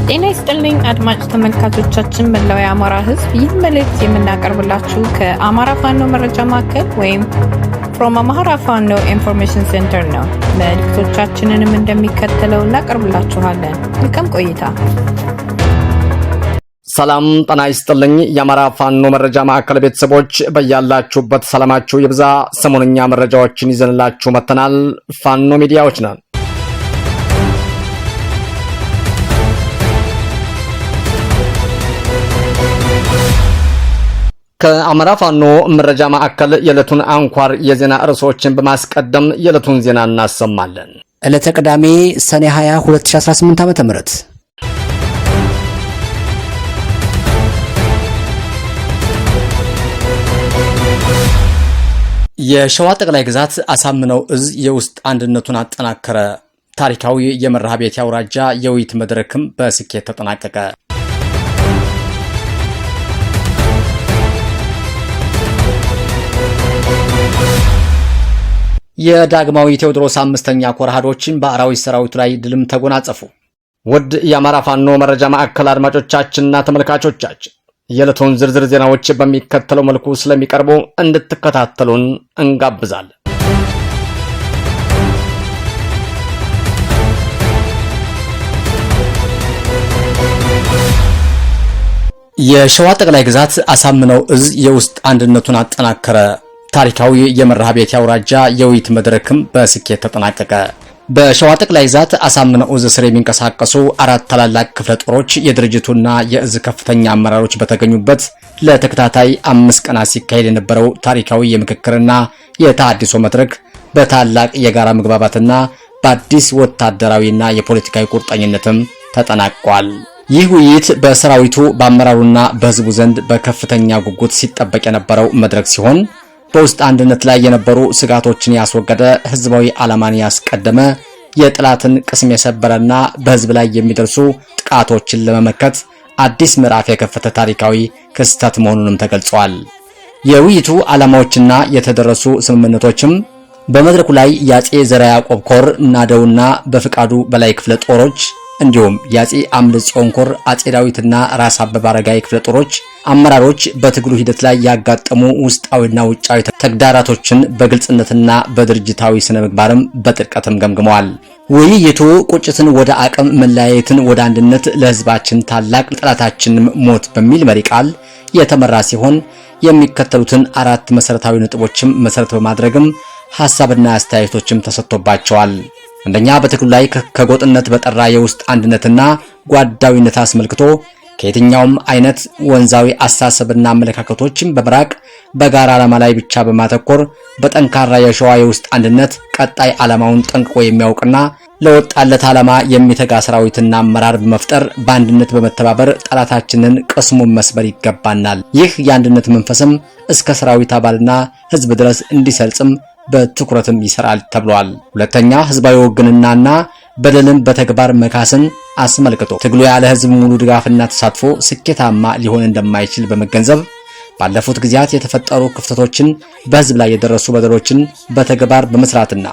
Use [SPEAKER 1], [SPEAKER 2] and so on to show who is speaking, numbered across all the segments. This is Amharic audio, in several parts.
[SPEAKER 1] ጤና ይስጥልኝ አድማጭ ተመልካቾቻችን መላው የአማራ ሕዝብ ይህ መልእክት የምናቀርብላችሁ ከአማራ ፋኖ መረጃ ማዕከል ወይም from Amhara Fano Information Center ነው። መልእክቶቻችንንም እንደሚከተለው እናቀርብላችኋለን። መልካም ቆይታ።
[SPEAKER 2] ሰላም ጤና ይስጥልኝ የአማራ ፋኖ መረጃ ማዕከል ቤተሰቦች በያላችሁበት ሰላማችሁ ይብዛ። ሰሞንኛ መረጃዎችን ይዘንላችሁ መተናል። ፋኖ ሚዲያዎች ነን። ከአማራ ፋኖ መረጃ ማዕከል የዕለቱን አንኳር የዜና ርዕሶችን በማስቀደም የዕለቱን ዜና እናሰማለን።
[SPEAKER 3] ዕለተ ቅዳሜ ሰኔ 20 2018 ዓ.ም የሸዋ ጠቅላይ ግዛት አሳምነው እዝ የውስጥ አንድነቱን አጠናከረ። ታሪካዊ የመርሃቤቴ አውራጃ የውይይት መድረክም በስኬት ተጠናቀቀ። የዳግማዊ ቴዎድሮስ አምስተኛ ኮር አሃዶችን በአራዊት ሰራዊቱ ላይ ድልም ተጎናጸፉ። ውድ የአማራ ፋኖ መረጃ ማዕከል አድማጮቻችንና ተመልካቾቻችን የዕለቱን ዝርዝር ዜናዎች በሚከተለው መልኩ ስለሚቀርቡ እንድትከታተሉን እንጋብዛለን። የሸዋ ጠቅላይ ግዛት አሳምነው እዝ የውስጥ አንድነቱን አጠናከረ። ታሪካዊ የመርሃቤቴ አውራጃ የውይይት መድረክም በስኬት ተጠናቀቀ። በሸዋ ጠቅላይ ግዛት አሳምነው እዝ ስር የሚንቀሳቀሱ አራት ታላላቅ ክፍለ ጦሮች የድርጅቱና የእዝ ከፍተኛ አመራሮች በተገኙበት ለተከታታይ 5 ቀናት ሲካሄድ የነበረው ታሪካዊ የምክክርና የተሃድሶ መድረክ በታላቅ የጋራ መግባባትና በአዲስ ወታደራዊና የፖለቲካዊ ቁርጠኝነትም ተጠናቋል። ይህ ውይይት በሰራዊቱ በአመራሩና በህዝቡ ዘንድ በከፍተኛ ጉጉት ሲጠበቅ የነበረው መድረክ ሲሆን በውስጥ አንድነት ላይ የነበሩ ስጋቶችን ያስወገደ፣ ህዝባዊ ዓላማን ያስቀደመ፣ የጥላትን ቅስም የሰበረና በህዝብ ላይ የሚደርሱ ጥቃቶችን ለመመከት አዲስ ምዕራፍ የከፈተ ታሪካዊ ክስተት መሆኑንም ተገልጿል። የውይይቱ ዓላማዎችና የተደረሱ ስምምነቶችም በመድረኩ ላይ የአጼ ዘርዓ ያዕቆብ ኮር ናደውና በፍቃዱ በላይ ክፍለ ጦሮች እንዲሁም የአጼ አምደ ጽዮን ኮር አጼ ዳዊትና ራስ አበበ አረጋይ ክፍለ ጦሮች አመራሮች በትግሉ ሂደት ላይ ያጋጠሙ ውስጣዊና ውጫዊ ተግዳራቶችን በግልጽነትና በድርጅታዊ ስነ ምግባርም በጥልቀትም ገምግመዋል። ውይይቱ ቁጭትን ወደ አቅም፣ መለያየትን ወደ አንድነት፣ ለህዝባችን ታላቅ ጠላታችንም ሞት በሚል መሪ ቃል የተመራ ሲሆን የሚከተሉትን 4 መሰረታዊ ነጥቦችም መሰረት በማድረግም ሐሳብና አስተያየቶችም ተሰጥቶባቸዋል። አንደኛ፣ በትግሉ ላይ ከጎጥነት በጠራ የውስጥ አንድነትና ጓዳዊነት አስመልክቶ ከየትኛውም አይነት ወንዛዊ አስተሳሰብና አመለካከቶችን በመራቅ በጋራ ዓላማ ላይ ብቻ በማተኮር በጠንካራ የሸዋ የውስጥ አንድነት ቀጣይ ዓላማውን ጠንቅቆ የሚያውቅና ለወጣለት ዓላማ የሚተጋ ሰራዊትና አመራር በመፍጠር በአንድነት በመተባበር ጠላታችንን ቅስሙን መስበር ይገባናል። ይህ የአንድነት መንፈስም እስከ ሰራዊት አባልና ህዝብ ድረስ እንዲሰርጽም በትኩረትም ይሰራል ተብሏል። ሁለተኛ፣ ህዝባዊ ወግንናና በደልን በተግባር መካስን አስመልክቶ ትግሉ ያለ ህዝብ ሙሉ ድጋፍና ተሳትፎ ስኬታማ ሊሆን እንደማይችል በመገንዘብ ባለፉት ጊዜያት የተፈጠሩ ክፍተቶችን፣ በህዝብ ላይ የደረሱ በደሎችን በተግባር በመስራትና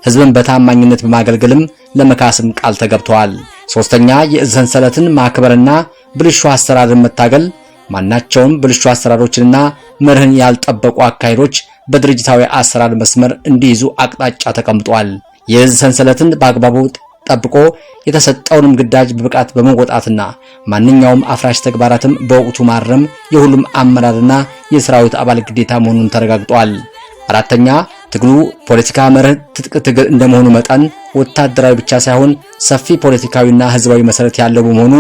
[SPEAKER 3] ህዝብን በታማኝነት በማገልገልም ለመካስም ቃል ተገብተዋል። ሶስተኛ፣ የእዝ ሰንሰለትን ማክበርና ብልሹ አሰራርን መታገል፣ ማናቸውም ብልሹ አሰራሮችንና መርህን ያልጠበቁ አካሄዶች በድርጅታዊ አሰራር መስመር እንዲይዙ አቅጣጫ ተቀምጧል። የእዝ ሰንሰለትን በአግባቡ ጠብቆ የተሰጠውንም ግዳጅ በብቃት በመወጣትና ማንኛውም አፍራሽ ተግባራትም በወቅቱ ማረም የሁሉም አመራርና የሰራዊት አባል ግዴታ መሆኑን ተረጋግጧል። አራተኛ፣ ትግሉ ፖለቲካ መርህ ትጥቅ ትግል እንደመሆኑ መጠን ወታደራዊ ብቻ ሳይሆን ሰፊ ፖለቲካዊና ህዝባዊ መሰረት ያለው በመሆኑ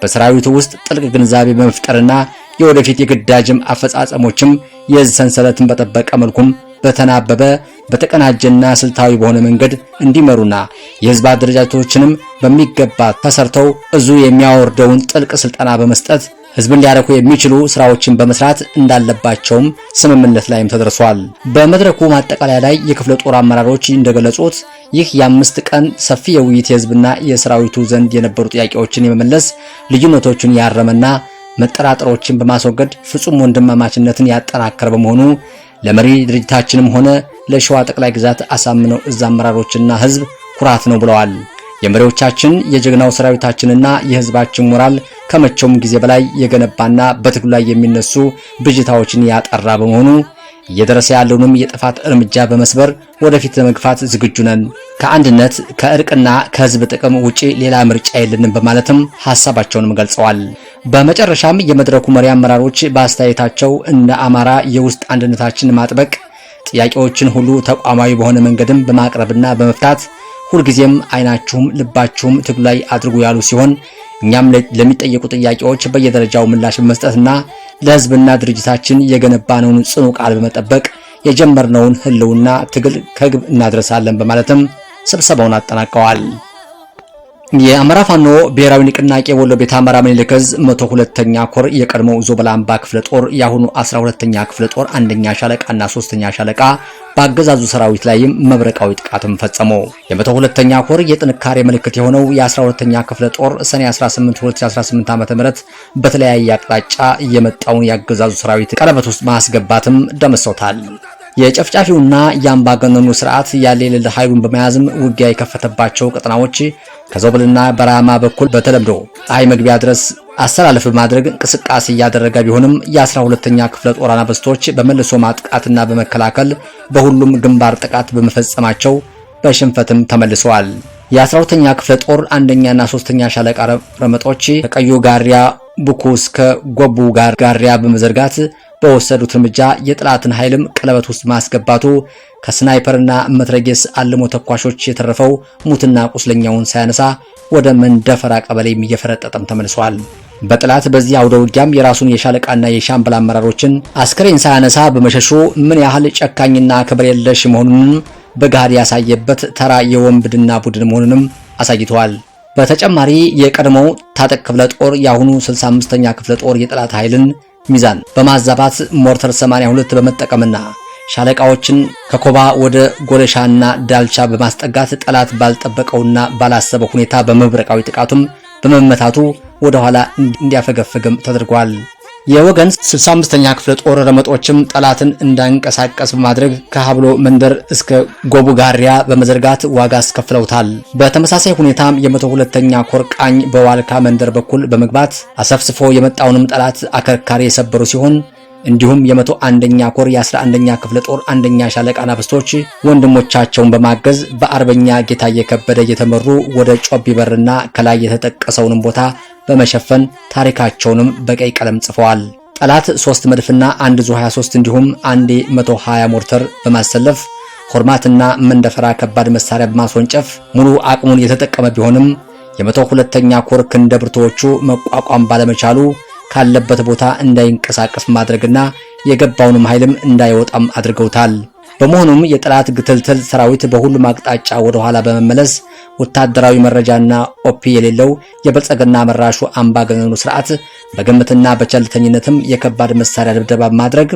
[SPEAKER 3] በሰራዊቱ ውስጥ ጥልቅ ግንዛቤ በመፍጠርና የወደፊት የግዳጅም አፈጻጸሞችም የእዝ ሰንሰለትን በጠበቀ መልኩም በተናበበ በተቀናጀና ስልታዊ በሆነ መንገድ እንዲመሩና የህዝብ አደረጃጀቶችንም በሚገባ ተሰርተው እዙ የሚያወርደውን ጥልቅ ስልጠና በመስጠት ህዝብን ሊያረኩ የሚችሉ ስራዎችን በመስራት እንዳለባቸውም ስምምነት ላይም ተደርሷል። በመድረኩ ማጠቃለያ ላይ የክፍለ ጦር አመራሮች እንደገለጹት ይህ የ5 ቀን ሰፊ የውይይት የህዝብና የሰራዊቱ ዘንድ የነበሩ ጥያቄዎችን የመመለስ ልዩነቶችን ያረመና መጠራጠሮችን በማስወገድ ፍጹም ወንድማማችነትን ያጠናከረ በመሆኑ ለመሪ ድርጅታችንም ሆነ ለሸዋ ጠቅላይ ግዛት አሳምነው እዝ አመራሮችና ህዝብ ኩራት ነው ብለዋል። የመሪዎቻችን የጀግናው ሰራዊታችንና የህዝባችን ሞራል ከመቼውም ጊዜ በላይ የገነባና በትግሉ ላይ የሚነሱ ብዥታዎችን ያጠራ በመሆኑ እየደረሰ ያለውንም የጥፋት እርምጃ በመስበር ወደፊት ለመግፋት ዝግጁ ነን። ከአንድነት ከእርቅና ከህዝብ ጥቅም ውጪ ሌላ ምርጫ የለንም በማለትም ሐሳባቸውንም ገልጸዋል። በመጨረሻም የመድረኩ መሪ አመራሮች በአስተያየታቸው እንደ አማራ የውስጥ አንድነታችን ማጥበቅ ጥያቄዎችን ሁሉ ተቋማዊ በሆነ መንገድም በማቅረብና በመፍታት ሁልጊዜም አይናችሁም ልባችሁም ትግሉ ላይ አድርጉ ያሉ ሲሆን እኛም ለሚጠየቁ ጥያቄዎች በየደረጃው ምላሽ በመስጠትና ለህዝብና ድርጅታችን የገነባነውን ጽኑ ቃል በመጠበቅ የጀመርነውን ህልውና ትግል ከግብ እናድረሳለን በማለትም ስብሰባውን አጠናቀዋል። የአማራ ፋኖ ብሔራዊ ንቅናቄ ወሎ ቤተ አማራ ምኒልክ ዕዝ 102ኛ ኮር የቀድሞው ዞበላምባ ክፍለ ጦር የአሁኑ 12ኛ ክፍለ ጦር 1ኛ ሻለቃና 3ኛ ሻለቃ በአገዛዙ ሰራዊት ላይም መብረቃዊ ጥቃትም ፈጸሙ። የ102ኛ ኮር የጥንካሬ ምልክት የሆነው የ12ኛ ክፍለ ጦር ሰኔ 18 2018 ዓ.ም በተለያየ አቅጣጫ የመጣውን የአገዛዙ ሰራዊት ቀለበት ውስጥ ማስገባትም ደምሰውታል። የጨፍጫፊውና የአምባገነኑ ስርዓት ያለ የሌለ ኃይሉን በመያዝም ውጊያ የከፈተባቸው ቀጠናዎች ከዞብልና በራማ በኩል በተለምዶ ፀሐይ መግቢያ ድረስ አሰላለፍ በማድረግ እንቅስቃሴ እያደረገ ቢሆንም የ12ኛ ክፍለ ጦር አናብስቶች በመልሶ ማጥቃትና በመከላከል በሁሉም ግንባር ጥቃት በመፈጸማቸው በሽንፈትም ተመልሰዋል። የ12ኛ ክፍለ ጦር 1ኛና 3ኛ ሻለቃ ረመጦች ከቀዩ ጋሪያ ቡኩ እስከ ጎቡ ጋሪያ በመዘርጋት በወሰዱት እርምጃ የጥላትን ኃይልም ቀለበት ውስጥ ማስገባቱ ከስናይፐርና መትረጌስ አልሞ ተኳሾች የተረፈው ሙትና ቁስለኛውን ሳያነሳ ወደ መንደፈራ ቀበሌም እየፈረጠጠም ተመልሷል። በጥላት በዚህ አውደ ውጊያም የራሱን የሻለቃና የሻምበል አመራሮችን አስከሬን ሳያነሳ በመሸሹ ምን ያህል ጨካኝና ክብር የለሽ መሆኑን በጋር ያሳየበት ተራ የወንብድና ቡድን መሆኑንም አሳይተዋል። በተጨማሪ የቀድሞው ታጠቅ ክፍለ ጦር የአሁኑ 65ኛ ክፍለ ጦር የጥላት ኃይልን ሚዛን በማዛባት ሞርተር 82 በመጠቀምና ሻለቃዎችን ከኮባ ወደ ጎለሻና ዳልቻ በማስጠጋት ጠላት ባልጠበቀውና ባላሰበው ሁኔታ በመብረቃዊ ጥቃቱም በመመታቱ ወደ ኋላ እንዲያፈገፍግም ተደርጓል። የወገን 65ኛ ክፍለ ጦር ረመጦችም ጠላትን እንዳንቀሳቀስ በማድረግ ከሀብሎ መንደር እስከ ጎቡ ጋሪያ በመዘርጋት ዋጋ አስከፍለውታል። በተመሳሳይ ሁኔታም የ102ኛ ኮር ቃኝ በዋልካ መንደር በኩል በመግባት አሰፍስፎ የመጣውንም ጠላት አከርካሪ የሰበሩ ሲሆን እንዲሁም የ101ኛ ኮር የ11ኛ ክፍለ ጦር 1ኛ ሻለቃ አናብስቶች ወንድሞቻቸውን በማገዝ በአርበኛ ጌታዬ ከበደ እየተመሩ ወደ ጮቢ በርና ከላይ የተጠቀሰውንም ቦታ በመሸፈን ታሪካቸውንም በቀይ ቀለም ጽፈዋል። ጠላት 3 መድፍና 1 ዙ 23 እንዲሁም 120 ሞርተር በማሰለፍ ሆርማትና መንደፈራ ከባድ መሳሪያ በማስወንጨፍ ሙሉ አቅሙን የተጠቀመ ቢሆንም የ102ኛ ኮር ክንደ ብርቶቹ መቋቋም ባለመቻሉ ካለበት ቦታ እንዳይንቀሳቀስ ማድረግና የገባውንም ኃይልም እንዳይወጣም አድርገውታል። በመሆኑም የጠላት ግትልትል ሰራዊት በሁሉም አቅጣጫ ወደ ኋላ በመመለስ ወታደራዊ መረጃና ኦፒ የሌለው የብልጽግና መራሹ አምባገነኑ ስርዓት በግምትና በቸልተኝነትም የከባድ መሳሪያ ድብደባ ማድረግ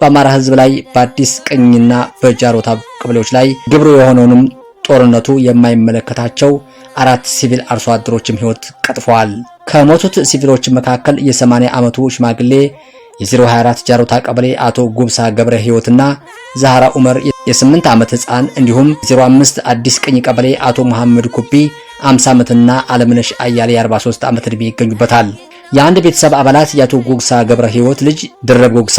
[SPEAKER 3] በአማራ ሕዝብ ላይ በአዲስ ቅኝና በጃሮታ ቀበሌዎች ላይ ግብሩ የሆነውንም ጦርነቱ የማይመለከታቸው 4 ሲቪል አርሶ አደሮችም ህይወት ቀጥፈዋል። ከሞቱት ሲቪሎች መካከል የ80 ዓመቱ ሽማግሌ የ024 ጃሮታ ቀበሌ አቶ ጉብሳ ገብረ ህይወትና ዛህራ ዑመር የ8 ዓመት ህፃን እንዲሁም 05 አዲስ ቅኝ ቀበሌ አቶ መሐመድ ኩቢ 50 ዓመትና አለምነሽ አያሌ 43 ዓመት ዕድሜ ይገኙበታል። የአንድ ቤተሰብ አባላት የአቶ ጉግሳ ገብረ ህይወት ልጅ ድረብ ጉግሳ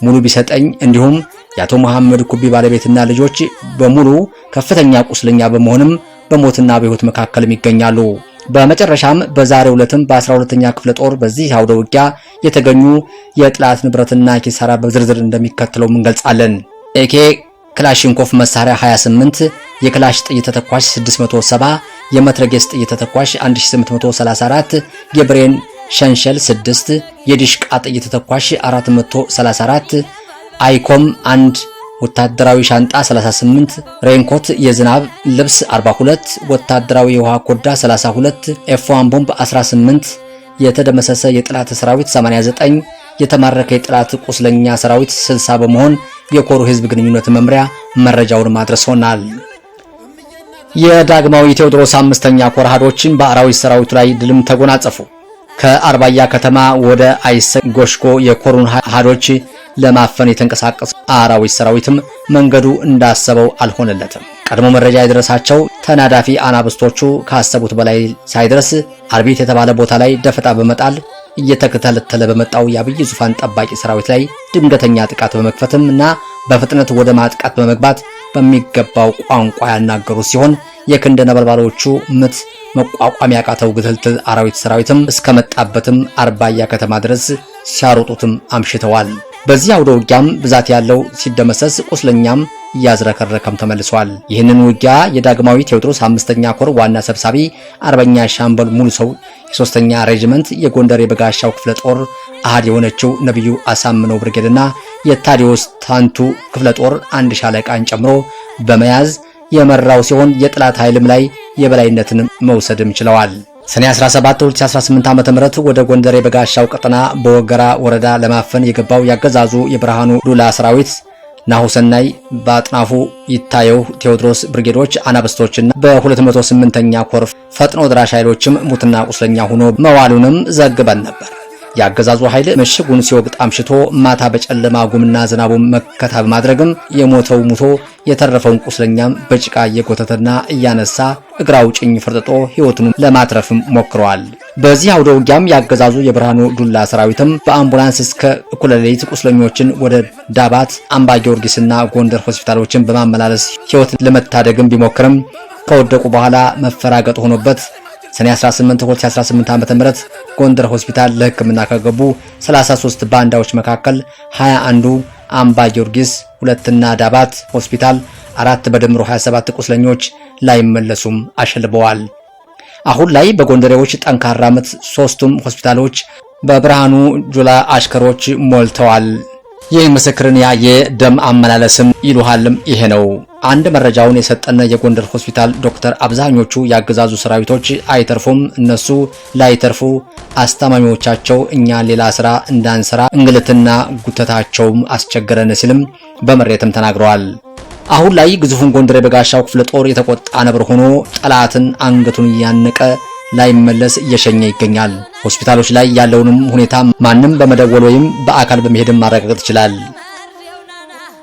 [SPEAKER 3] ሙሉ ቢሰጠኝ እንዲሁም የአቶ መሐመድ ኩቢ ባለቤትና ልጆች በሙሉ ከፍተኛ ቁስለኛ በመሆንም በሞትና በህይወት መካከል ይገኛሉ። በመጨረሻም በዛሬው ዕለትም በ12ኛ ክፍለ ጦር በዚህ አውደ ውጊያ የተገኙ የጥላት ንብረትና ኪሳራ በዝርዝር እንደሚከተለው እንገልጻለን። ኤኬ ክላሽንኮፍ መሳሪያ 28፣ የክላሽ ጥይት ተተኳሽ 670፣ የመትረጌስ ጥይት ተተኳሽ 1834፣ የብሬን ሸንሸል 6፣ የዲሽቃ ጥይት ተተኳሽ 434፣ አይኮም 1፣ ወታደራዊ ሻንጣ 38፣ ሬንኮት የዝናብ ልብስ 42፣ ወታደራዊ የውሃ ኮዳ 32፣ ኤፍ1 ቦምብ 18፣ የተደመሰሰ የጥላት ሰራዊት 89፣ የተማረከ የጥላት ቁስለኛ ሰራዊት 60 በመሆን የኮሩ ህዝብ ግንኙነት መምሪያ መረጃውን ማድረሶናል። የዳግማዊ ቴዎድሮስ 5ኛ ኮር አሃዶችን በአራዊት ሰራዊቱ ላይ ድልም ተጎናጸፉ። ከአርባያ ከተማ ወደ አይሰ ጎሽጎ የኮሩን አሃዶች ለማፈን የተንቀሳቀሱ አራዊት ሰራዊትም መንገዱ እንዳሰበው አልሆነለትም። ቀድሞ መረጃ የደረሳቸው ተናዳፊ አናብስቶቹ ካሰቡት በላይ ሳይደርስ አርቢት የተባለ ቦታ ላይ ደፈጣ በመጣል እየተከታተለ በመጣው የአብይ ዙፋን ጠባቂ ሰራዊት ላይ ድንገተኛ ጥቃት በመክፈትም እና በፍጥነት ወደ ማጥቃት በመግባት በሚገባው ቋንቋ ያናገሩ ሲሆን የክንደ ነበልባሎቹ ምት መቋቋም ያቃተው ግትልትል አራዊት ሰራዊትም እስከመጣበትም አርባያ ከተማ ድረስ ሲያሮጡትም አምሽተዋል። በዚህ አውደ ውጊያም ብዛት ያለው ሲደመሰስ ቁስለኛም እያዝረከረከም ተመልሷል። ይህንን ውጊያ የዳግማዊ ቴዎድሮስ 5ኛ ኮር ዋና ሰብሳቢ አርበኛ ሻምበል ሙሉ ሰው የ3ኛ ሬጂመንት የጎንደር የበጋሻው ክፍለ ጦር አሃድ የሆነችው ነብዩ አሳምነው ብርጌድና የታዲዮስ ታንቱ ክፍለ ጦር አንድ ሻለቃን ጨምሮ በመያዝ የመራው ሲሆን የጥላት ኃይልም ላይ የበላይነትን መውሰድም ችለዋል። ሰኔ 17 2018 ዓ.ም ወደ ጎንደር የበጋሻው ቀጠና በወገራ ወረዳ ለማፈን የገባው ያገዛዙ የብርሃኑ ዱላ ሰራዊት ናሁሰናይ በአጥናፉ ይታየው ቴዎድሮስ ብርጌዶች አናብስቶችና በ208ኛ ኮር ፈጥኖ ድራሽ ኃይሎችም ሙትና ቁስለኛ ሆኖ መዋሉንም ዘግበን ነበር። ያገዛዙ ኃይል ምሽጉን ሲወግጥ አምሽቶ ማታ በጨለማ ጉምና ዝናቡን መከታ በማድረግም የሞተው ሙቶ የተረፈውን ቁስለኛም በጭቃ እየጎተተና እያነሳ እግራው ጭኝ ፍርጥጦ ህይወቱን ለማትረፍም ሞክረዋል። በዚህ አውደ ውጊያም ያገዛዙ የብርሃኑ ዱላ ሰራዊትም በአምቡላንስ እስከ እኩለ ሌሊት ቁስለኞችን ወደ ዳባት፣ አምባ ጊዮርጊስና ጎንደር ሆስፒታሎችን በማመላለስ ህይወት ለመታደግም ቢሞክርም ከወደቁ በኋላ መፈራገጥ ሆኖበት ሰኔ 18 2018 ዓ.ም ጎንደር ሆስፒታል ለህክምና ከገቡ 33 ባንዳዎች መካከል 21ዱ አምባ ጊዮርጊስ፣ 2ና ዳባት ሆስፒታል፣ 4 በድምሩ 27 ቁስለኞች ላይመለሱም አሸልበዋል። አሁን ላይ በጎንደሬዎች ጠንካራ ምት 3ቱም ሆስፒታሎች በብርሃኑ ጁላ አሽከሮች ሞልተዋል። ይህ ምስክርን ያየ ደም አመላለስም ይሉሃልም ይሄ ነው። አንድ መረጃውን የሰጠነ የጎንደር ሆስፒታል ዶክተር አብዛኞቹ ያገዛዙ ሰራዊቶች አይተርፉም፣ እነሱ ላይተርፉ አስታማሚዎቻቸው እኛ ሌላ ስራ እንዳንሰራ እንግልትና ጉተታቸውም አስቸገረን ሲልም በመሬትም ተናግረዋል። አሁን ላይ ግዙፉን ጎንደር የበጋሻው ክፍለ ጦር የተቆጣ ነብር ሆኖ ጠላትን አንገቱን እያነቀ ላይመለስ እየሸኘ ይገኛል። ሆስፒታሎች ላይ ያለውንም ሁኔታ ማንም በመደወል ወይም በአካል በመሄድም ማረጋገጥ ይችላል።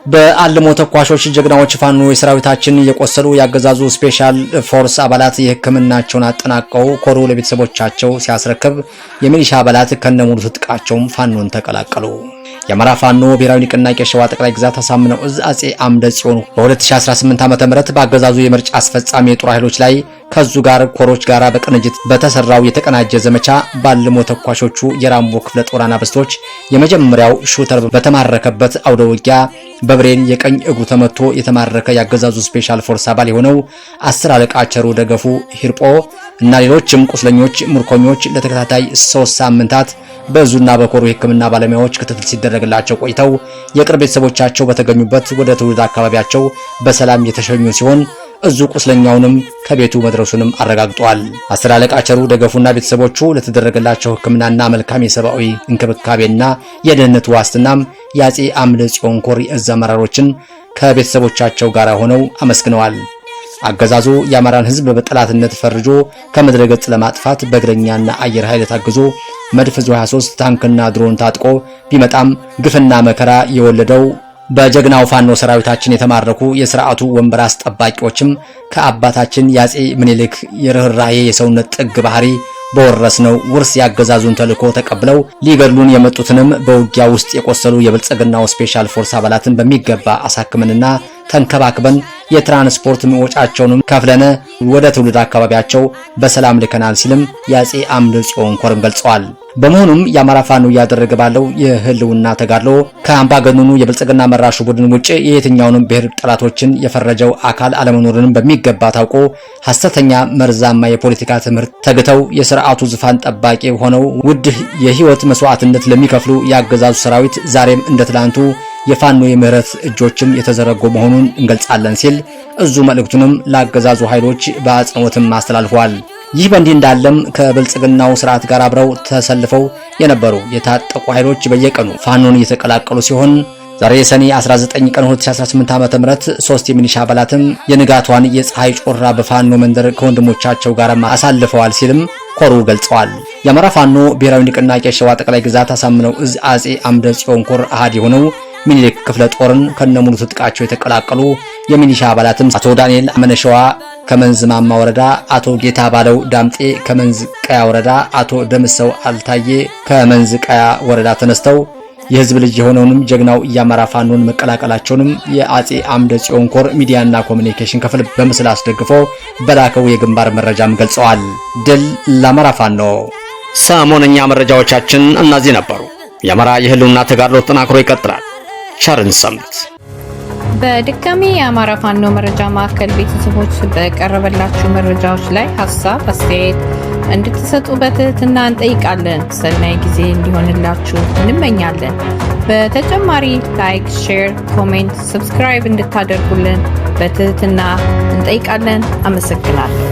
[SPEAKER 3] በአልሞ ተኳሾች ጀግናዎች ፋኖ የሰራዊታችን የቆሰሉ ያገዛዙ ስፔሻል ፎርስ አባላት የሕክምናቸውን አጠናቀው ኮሩ ለቤተሰቦቻቸው ሲያስረክብ የሚሊሻ አባላት ከነሙሉ ትጥቃቸውም ፋኖን ተቀላቀሉ። የአማራ ፋኖ ብሔራዊ ንቅናቄ ሸዋ ጠቅላይ ግዛት አሳምነው እዝ አጼ አምደ ጽዮን በ2018 ዓ.ም በአገዛዙ የምርጫ አስፈጻሚ የጦር ኃይሎች ላይ ከዙ ጋር ኮሮች ጋር በቅንጅት በተሰራው የተቀናጀ ዘመቻ ባልሞ ተኳሾቹ የራምቦ ክፍለ ጦር አናብስቶች የመጀመሪያው ሹተር በተማረከበት አውደ ውጊያ በብሬን የቀኝ እግሩ ተመቶ የተማረከ ያገዛዙ ስፔሻል ፎርስ አባል የሆነው 10 አለቃ ቸሩ ደገፉ ሂርጶ እና ሌሎችም ቁስለኞች ምርኮኞች ለተከታታይ 3 ሳምንታት በዙና በኮሩ የሕክምና ባለሙያዎች ክትትል ሲደረግላቸው ቆይተው የቅርብ ቤተሰቦቻቸው በተገኙበት ወደ ትውልድ አካባቢያቸው በሰላም የተሸኙ ሲሆን እዙ ቁስለኛውንም ከቤቱ መድረሱንም አረጋግጧል። 10 አለቃ ቸሩ ደገፉና ቤተሰቦቹ ለተደረገላቸው ሕክምናና መልካም የሰብአዊ እንክብካቤና የደህንነት ዋስትናም የአጼ አምደ ጽዮን ኮር የእዝ አመራሮችን ከቤተሰቦቻቸው ጋር ሆነው አመስግነዋል። አገዛዙ የአማራን ሕዝብ በጠላትነት ፈርጆ ከምድረ ገጽ ለማጥፋት በእግረኛና አየር ኃይል ታግዞ መድፍ ዙ 23 ታንክና ድሮን ታጥቆ ቢመጣም ግፍና መከራ የወለደው በጀግናው ፋኖ ሰራዊታችን የተማረኩ የሥርዓቱ ወንበር አስጠባቂዎችም ከአባታችን ያጼ ምኒልክ የርህራሄ የሰውነት ጥግ ባህሪ በወረስነው ውርስ ያገዛዙን ተልዕኮ ተቀብለው ሊገድሉን የመጡትንም በውጊያ ውስጥ የቆሰሉ የብልጽግናው ስፔሻል ፎርስ አባላትን በሚገባ አሳክመንና ተንከባክበን የትራንስፖርት ወጪያቸውንም ከፍለነ ወደ ትውልድ አካባቢያቸው በሰላም ልከናል ሲልም የአጼ አምደ ጽዮን ኮርም ገልጸዋል። በመሆኑም የአማራ ፋኖ እያደረገ ባለው የህልውና ተጋድሎ ከአምባገነኑ የብልጽግና መራሹ ቡድን ውጪ የየትኛውንም ብሔር ጠላቶችን የፈረጀው አካል አለመኖርንም በሚገባ ታውቆ ሐሰተኛ መርዛማ የፖለቲካ ትምህርት ተግተው የሥርዓቱ ዙፋን ጠባቂ ሆነው ውድ የህይወት መስዋዕትነት ለሚከፍሉ ያገዛዙ ሰራዊት ዛሬም እንደ ትላንቱ የፋኖ የምህረት እጆችም የተዘረጉ መሆኑን እንገልጻለን ሲል እዙ መልእክቱንም ለአገዛዙ ኃይሎች በአጽንኦትም አስተላልፏል። ይህ በእንዲህ እንዳለም ከብልጽግናው ስርዓት ጋር አብረው ተሰልፈው የነበሩ የታጠቁ ኃይሎች በየቀኑ ፋኖን እየተቀላቀሉ ሲሆን ዛሬ ሰኔ 19 ቀን 2018 ዓ.ም 3 የሚሊሻ አባላትም የንጋቷን የፀሐይ ጮራ በፋኖ መንደር ከወንድሞቻቸው ጋር አሳልፈዋል ሲልም ኮሩ ገልጸዋል። የአማራ ፋኖ ብሔራዊ ንቅናቄ ሸዋ ጠቅላይ ግዛት አሳምነው እዝ አጼ አምደ ጽዮን ኮር አሃድ የሆነው ሚኒሊክ ክፍለ ጦርን ከነሙሉ ትጥቃቸው የተቀላቀሉ የሚሊሻ አባላትም አቶ ዳንኤል አመነሸዋ ከመንዝ ማማ ወረዳ አቶ ጌታ ባለው ዳምጤ፣ ከመንዝ ቀያ ወረዳ አቶ ደምሰው አልታዬ ከመንዝ ቀያ ወረዳ ተነስተው የህዝብ ልጅ የሆነውንም ጀግናው የአማራ ፋኖን መቀላቀላቸውንም የአጼ አምደ ጽዮን ኮር ሚዲያና ኮሙኒኬሽን ክፍል በምስል አስደግፎ በላከው የግንባር መረጃም ገልጸዋል። ድል ለአማራ ፋኖ።
[SPEAKER 2] ሰሞነኛ መረጃዎቻችን እነዚህ ነበሩ። የአማራ የህልውና ተጋድሎ ተጠናክሮ ይቀጥላል። ቸርን ሰንብት።
[SPEAKER 1] በድጋሚ የአማራ ፋኖ መረጃ ማዕከል ቤተሰቦች በቀረበላችሁ መረጃዎች ላይ ሀሳብ አስተያየት እንድትሰጡ በትህትና እንጠይቃለን። ሰናይ ጊዜ እንዲሆንላችሁ እንመኛለን። በተጨማሪ ላይክ፣ ሼር፣ ኮሜንት፣ ሰብስክራይብ እንድታደርጉልን በትህትና እንጠይቃለን። አመሰግናለሁ።